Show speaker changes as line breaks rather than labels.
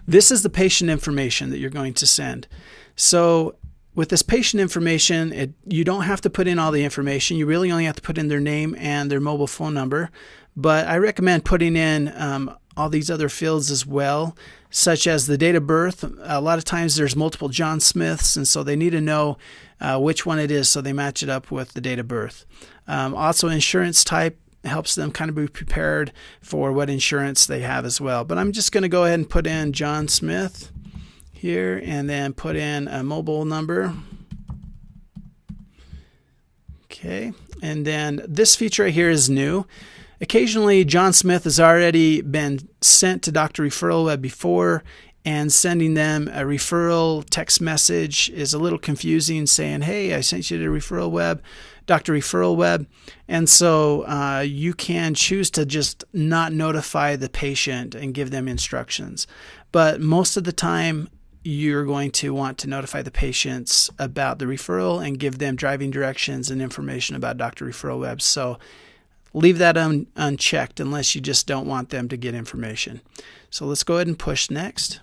This is the patient information that you're going to send. So with this patient information, you don't have to put in all the information. You really only have to put in their name and their mobile phone number. But I recommend putting in all these other fields as well, such as the date of birth. A lot of times there's multiple John Smiths, and so they need to know which one it is so they match it up with the date of birth. Also, insurance type helps them kind of be prepared for what insurance they have as well. But I'm just going to go ahead and put in John Smith here and then put in a mobile number. Okay, and then this feature right here is new. Occasionally, John Smith has already been sent to Dr. ReferralWeb before, and sending them a referral text message is a little confusing, saying, hey, I sent you to ReferralWeb, Dr. ReferralWeb. And so you can choose to just not notify the patient and give them instructions. But most of the time, you're going to want to notify the patients about the referral and give them driving directions and information about Dr. ReferralWeb. So leave that unchecked unless you just don't want them to get information. So let's go ahead and push next.